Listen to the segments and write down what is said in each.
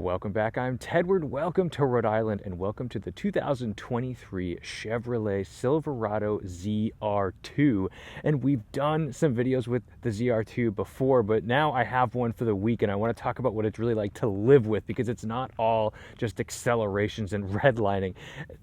Welcome back. I'm Tedward. Welcome to Rhode Island and welcome to the 2023 Chevrolet Silverado ZR2. And we've done some videos with the ZR2 before, but now I have one for the week and I want to talk about what it's really like to live with, because it's not all just accelerations and redlining.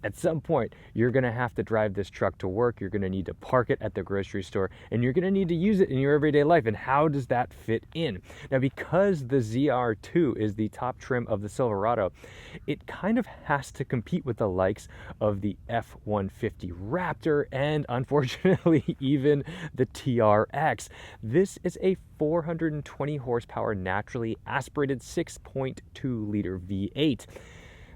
At some point, you're going to have to drive this truck to work. You're going to need to park it at the grocery store and you're going to need to use it in your everyday life. And how does that fit in? Now, because the ZR2 is the top trim of the Silverado, it kind of has to compete with the likes of the F-150 Raptor and unfortunately even the TRX. This is a 420 horsepower naturally aspirated 6.2 liter V8.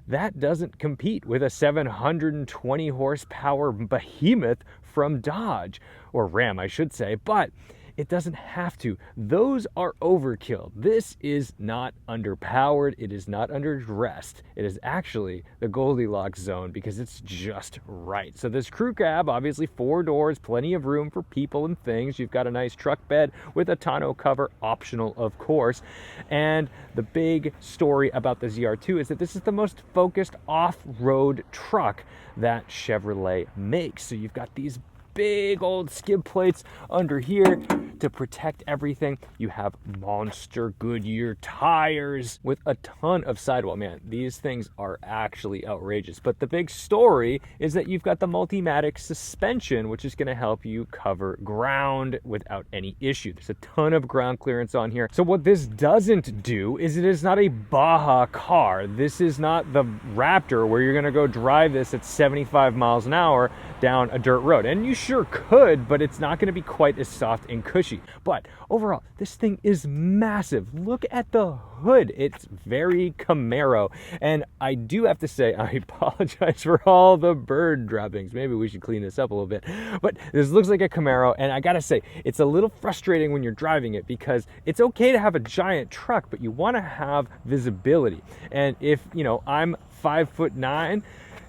That doesn't compete with a 720 horsepower behemoth from Dodge, or Ram I should say, but it doesn't have to. Those are overkill. This is not underpowered. It is not underdressed. It is actually the Goldilocks zone because it's just right. So this crew cab, obviously 4 doors, plenty of room for people and things. You've got a nice truck bed with a tonneau cover, optional of course. And the big story about the ZR2 is that this is the most focused off-road truck that Chevrolet makes. So you've got these big old skid plates under here to protect everything. You have monster Goodyear tires with a ton of sidewall. Man, these things are actually outrageous. But the big story is that you've got the Multimatic suspension, which is going to help you cover ground without any issue. There's a ton of ground clearance on here. So what this doesn't do is it is not a Baja car. This is not the Raptor where you're going to go drive this at 75 miles an hour down a dirt road. And you sure could, but it's not going to be quite as soft and cushy. But overall, this thing is massive. Look at the hood. It's very Camaro. And I do have to say, I apologize for all the bird droppings. Maybe we should clean this up a little bit. But this looks like a Camaro, and I gotta say, it's a little frustrating when you're driving it because it's okay to have a giant truck, but you want to have visibility. And if, I'm 5'9",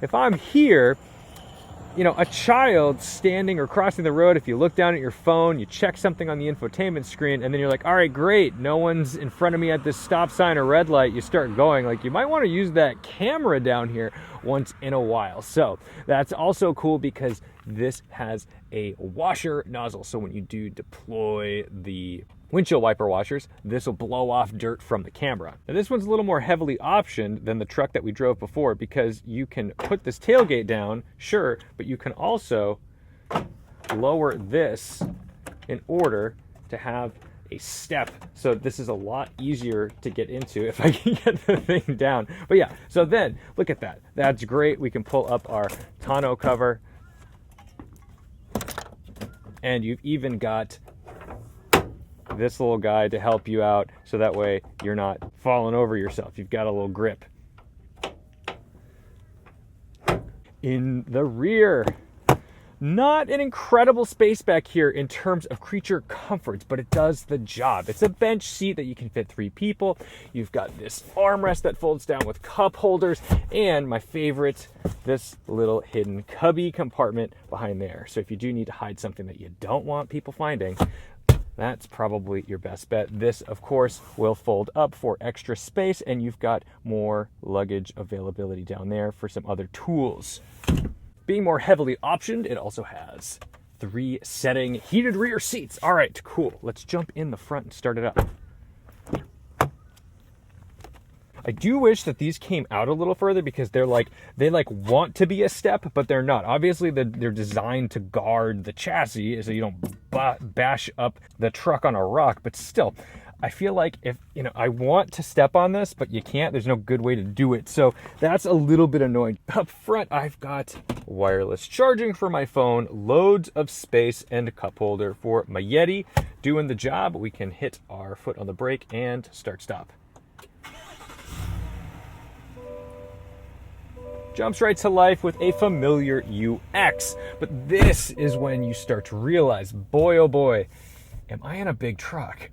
if I'm here, a child standing or crossing the road, if you look down at your phone, you check something on the infotainment screen, and then you're like, all right, great, no one's in front of me at this stop sign or red light, you start going. Like, you might want to use that camera down here once in a while. So that's also cool because this has a washer nozzle. So when you do deploy the windshield wiper washers, this will blow off dirt from the camera. Now this one's a little more heavily optioned than the truck that we drove before because you can put this tailgate down, sure, but you can also lower this in order to have a step. So this is a lot easier to get into if I can get the thing down. But yeah, so then look at that. That's great. We can pull up our tonneau cover. And you've even got this little guy to help you out so that way you're not falling over yourself. You've got a little grip. In the rear, not an incredible space back here in terms of creature comforts, but it does the job. It's a bench seat that you can fit 3 people. You've got this armrest that folds down with cup holders, and my favorite, this little hidden cubby compartment behind there. So if you do need to hide something that you don't want people finding, that's probably your best bet. This, of course, will fold up for extra space, and you've got more luggage availability down there for some other tools. Being more heavily optioned, it also has 3 setting heated rear seats. All right, cool. Let's jump in the front and start it up. I do wish that these came out a little further because they want to be a step, but they're not. Obviously, they're designed to guard the chassis so you don't bash up the truck on a rock, but still, I feel like if, I want to step on this, but you can't, there's no good way to do it. So that's a little bit annoying. Up front, I've got wireless charging for my phone, loads of space, and a cup holder for my Yeti. Doing the job. We can hit our foot on the brake and start stop. Jumps right to life with a familiar UX. But this is when you start to realize, boy, oh boy, am I in a big truck?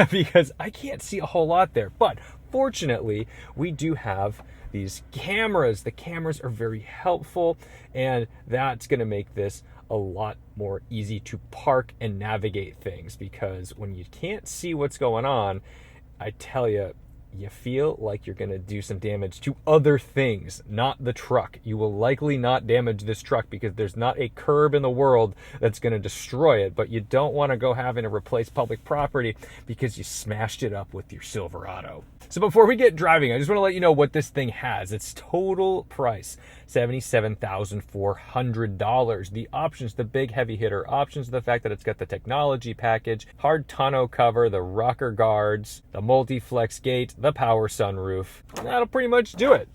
Because I can't see a whole lot there. But fortunately, we do have these cameras. The cameras are very helpful, and that's going to make this a lot more easy to park and navigate things, because when you can't see what's going on, I tell you, you feel like you're going to do some damage to other things, not the truck. You will likely not damage this truck because there's not a curb in the world that's going to destroy it, but you don't want to go having to replace public property because you smashed it up with your Silverado. So before we get driving, I just want to let you know what this thing has. Its total price, $77,400. The options, the big heavy hitter options, the fact that it's got the technology package, hard tonneau cover, the rocker guards, the multi-flex gate, the power sunroof. That'll pretty much do it.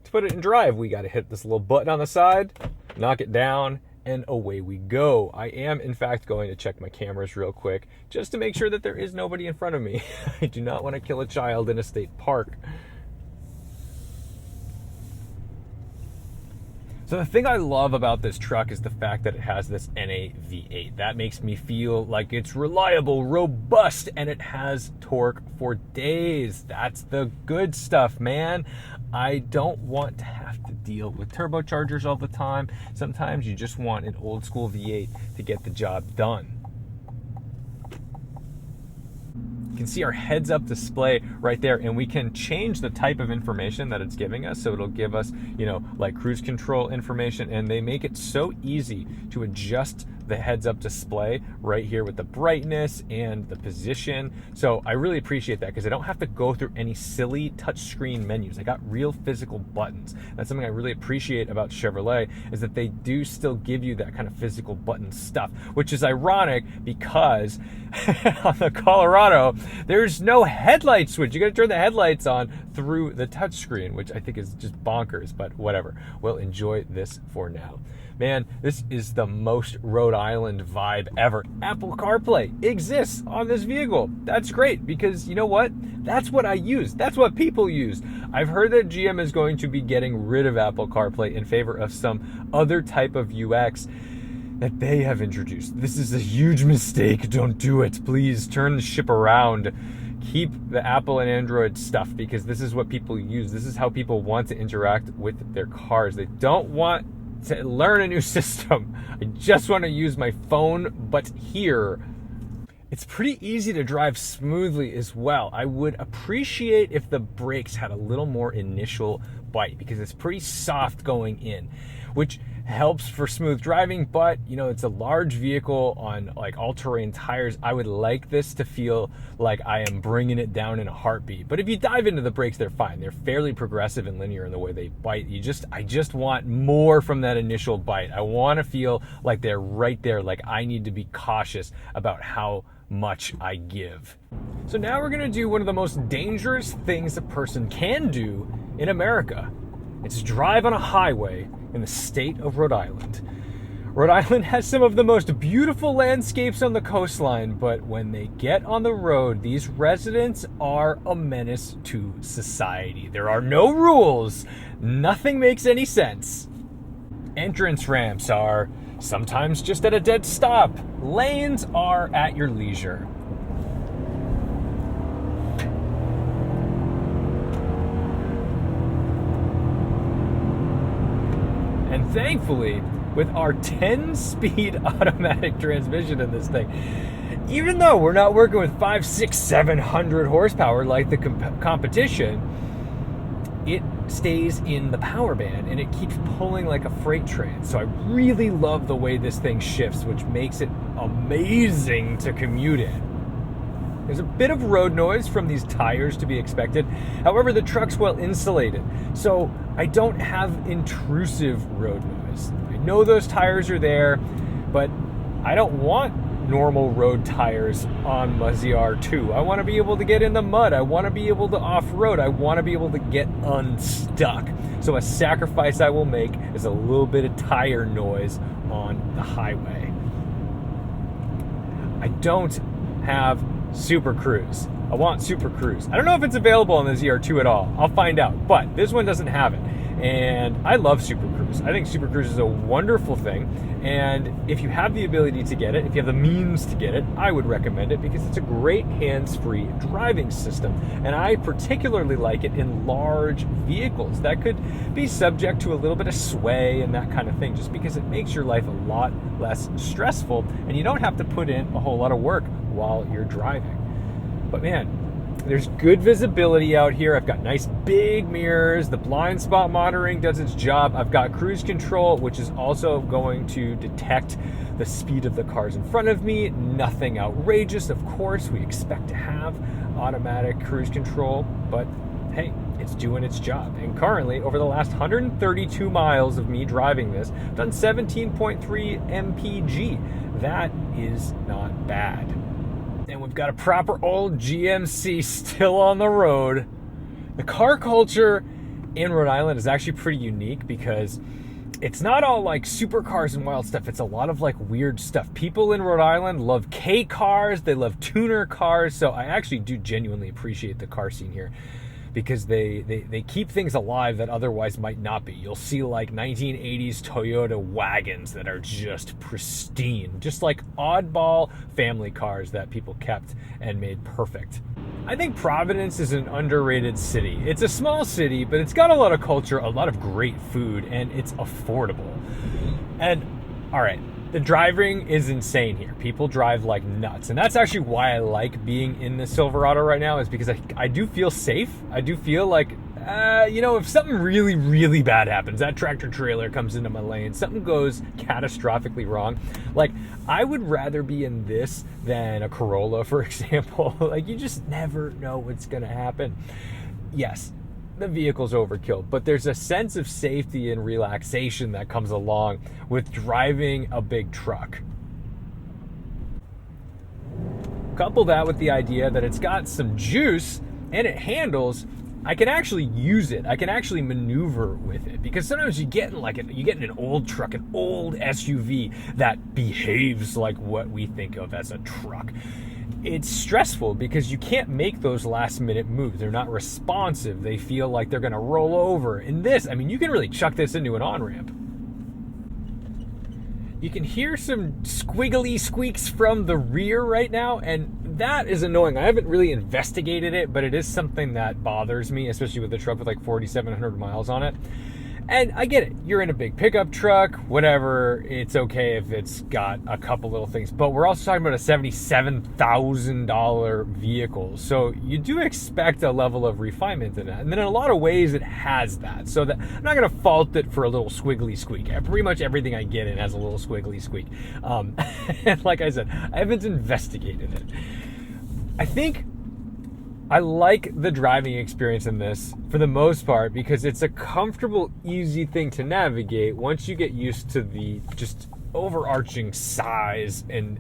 To put it in drive, we got to hit this little button on the side, knock it down, and away we go. I am, in fact, going to check my cameras real quick just to make sure that there is nobody in front of me. I do not want to kill a child in a state park. So the thing I love about this truck is the fact that it has this NA V8. That makes me feel like it's reliable, robust, and it has torque for days. That's the good stuff, man. I don't want to have to deal with turbochargers all the time. Sometimes you just want an old school V8 to get the job done. You can see our heads up display right there, and we can change the type of information that it's giving us. So it'll give us, like cruise control information, and they make it so easy to adjust the heads up display right here with the brightness and the position. So I really appreciate that because I don't have to go through any silly touchscreen menus. I got real physical buttons. That's something I really appreciate about Chevrolet, is that they do still give you that kind of physical button stuff, which is ironic because on the Colorado, there's no headlight switch. You got to turn the headlights on through the touchscreen, which I think is just bonkers, but whatever. We'll enjoy this for now. Man, this is the most Rhode Island vibe ever. Apple CarPlay exists on this vehicle. That's great because you know what? That's what I use. That's what people use. I've heard that GM is going to be getting rid of Apple CarPlay in favor of some other type of UX that they have introduced. This is a huge mistake. Don't do it. Please turn the ship around. Keep the Apple and Android stuff because this is what people use. This is how people want to interact with their cars. They don't want to learn a new system. I just want to use my phone, but here. It's pretty easy to drive smoothly as well. I would appreciate if the brakes had a little more initial bite because it's pretty soft going in, which helps for smooth driving, but it's a large vehicle on like all-terrain tires. I would like this to feel like I am bringing it down in a heartbeat. But if you dive into the brakes, they're fine. They're fairly progressive and linear in the way they bite. I just want more from that initial bite. I want to feel like they're right there, like I need to be cautious about how much I give. So now we're going to do one of the most dangerous things a person can do in America. It's drive on a highway in the state of Rhode Island. Rhode Island has some of the most beautiful landscapes on the coastline, but when they get on the road, these residents are a menace to society. There are no rules. Nothing makes any sense. Entrance ramps are sometimes just at a dead stop. Lanes are at your leisure. And thankfully, with our 10-speed automatic transmission in this thing, even though we're not working with 500, 600, 700 horsepower like the competition, it stays in the power band and it keeps pulling like a freight train. So I really love the way this thing shifts, which makes it amazing to commute in. There's a bit of road noise from these tires to be expected. However, the truck's well insulated, so I don't have intrusive road noise. I know those tires are there, but I don't want normal road tires on my ZR2. I want to be able to get in the mud. I want to be able to off-road. I want to be able to get unstuck. So a sacrifice I will make is a little bit of tire noise on the highway. I don't have Super Cruise. I want Super Cruise. I don't know if it's available on the ZR2 at all. I'll find out, but this one doesn't have it. And I love Super Cruise. I think Super Cruise is a wonderful thing. And if you have the ability to get it, if you have the means to get it, I would recommend it because it's a great hands-free driving system. And I particularly like it in large vehicles that could be subject to a little bit of sway and that kind of thing, just because it makes your life a lot less stressful and you don't have to put in a whole lot of work while you're driving. But man, There's good visibility out here. I've got nice big mirrors. The blind spot monitoring does its job. I've got cruise control, which is also going to detect the speed of the cars in front of me. Nothing outrageous, of course. We expect to have automatic cruise control, but hey, it's doing its job. And currently, over the last 132 miles of me driving this, I've done 17.3 mpg. That is not bad. And we've got a proper old GMC still on the road. The car culture in Rhode Island is actually pretty unique because it's not all like supercars and wild stuff. It's a lot of like weird stuff. People in Rhode Island love K cars. They love tuner cars. So I actually do genuinely appreciate the car scene here, because they keep things alive that otherwise might not be. You'll see like 1980s Toyota wagons that are just pristine, just like oddball family cars that people kept and made perfect. I think Providence is an underrated city. It's a small city, but it's got a lot of culture, a lot of great food, and it's affordable. And all right, the driving is insane here. People drive like nuts. And that's actually why I like being in the Silverado right now, is because I do feel safe. I do feel like, if something really, really bad happens, that tractor trailer comes into my lane, something goes catastrophically wrong, like I would rather be in this than a Corolla, for example. Like you just never know what's gonna happen. Yes, the vehicle's overkill, but there's a sense of safety and relaxation that comes along with driving a big truck. Couple that with the idea that it's got some juice and it handles. I can actually use it. I can actually maneuver with it, because sometimes you get in an old truck, an old SUV that behaves like what we think of as a truck. It's stressful because you can't make those last minute moves. They're not responsive. They feel like they're gonna roll over. In this, you can really chuck this into an on-ramp. You can hear some squiggly squeaks from the rear right now, and that is annoying. I haven't really investigated it, but it is something that bothers me, especially with the truck with like 4,700 miles on it. And I get it. You're in a big pickup truck, whatever. It's okay if it's got a couple little things. But we're also talking about a $77,000 vehicle. So you do expect a level of refinement in that. And then in a lot of ways, it has that. So that I'm not going to fault it for a little squiggly squeak. Pretty much everything I get in has a little squiggly squeak. And like I said, I haven't investigated it. I think I like the driving experience in this for the most part because it's a comfortable, easy thing to navigate once you get used to the just overarching size and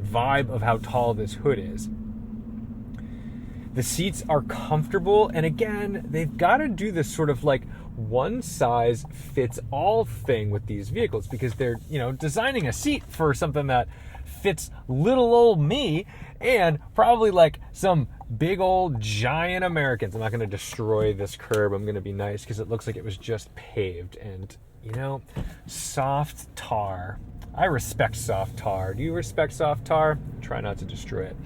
vibe of how tall this hood is. The seats are comfortable, and again, they've got to do this sort of like one size fits all thing with these vehicles, because they're, designing a seat for something that fits little old me and probably like some big old giant Americans. I'm not going to destroy this curb. I'm going to be nice because it looks like it was just paved. And, soft tar. I respect soft tar. Do you respect soft tar? Try not to destroy it.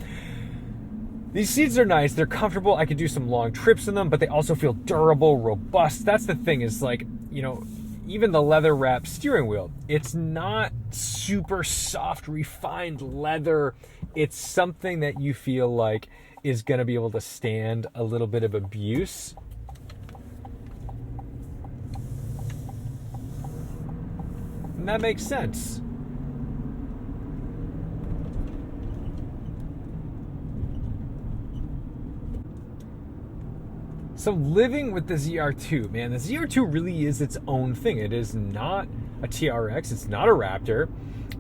These seats are nice. They're comfortable. I could do some long trips in them, but they also feel durable, robust. That's the thing, is like, even the leather wrap steering wheel, it's not super soft, refined leather. It's something that you feel like is going to be able to stand a little bit of abuse. And that makes sense. So living with the ZR2, man, the ZR2 really is its own thing. It is not a TRX. It's not a Raptor.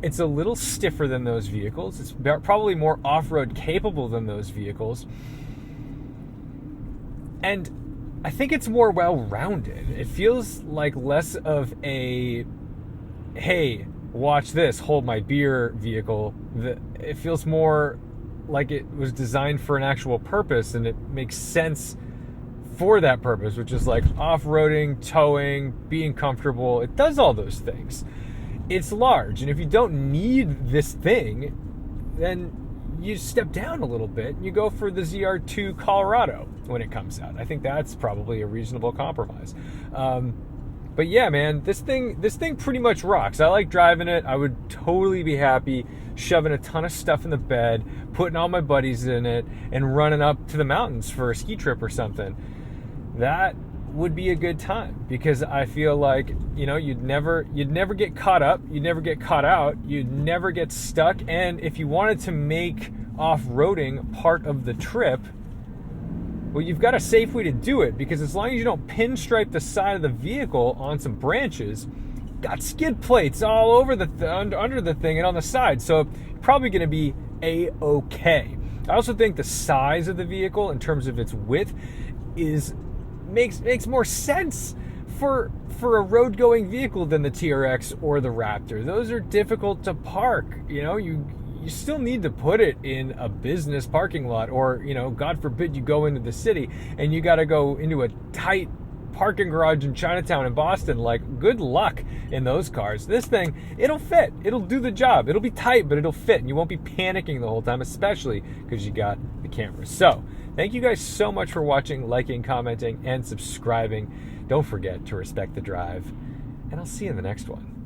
It's a little stiffer than those vehicles. It's probably more off-road capable than those vehicles. And I think it's more well-rounded. It feels like less of a, hey, watch this, hold my beer vehicle. It feels more like it was designed for an actual purpose, and it makes sense for that purpose, which is like off-roading, towing, being comfortable. It does all those things. It's large, and if you don't need this thing, then you step down a little bit and you go for the ZR2 Colorado when it comes out. I think that's probably a reasonable compromise. But yeah, man, this thing pretty much rocks. I like driving it. I would totally be happy shoving a ton of stuff in the bed, putting all my buddies in it, and running up to the mountains for a ski trip or something. That would be a good time, because I feel like, you know, you'd never get caught up, you'd never get caught out, you'd never get stuck. And if you wanted to make off-roading part of the trip, well, you've got a safe way to do it, because as long as you don't pinstripe the side of the vehicle on some branches, you've got skid plates all over under the thing and on the side, so you're probably going to be a-okay. I also think the size of the vehicle in terms of its width makes more sense for a road-going vehicle than the TRX or the Raptor. Those are difficult to park. You know, you still need to put it in a business parking lot, or, you know, God forbid you go into the city and you got to go into a tight parking garage in Chinatown in Boston. Like, good luck in those cars. This thing, it'll fit. It'll do the job. It'll be tight, but it'll fit, and you won't be panicking the whole time, especially because you got the camera. So, thank you guys so much for watching, liking, commenting, and subscribing. Don't forget to respect the drive, and I'll see you in the next one.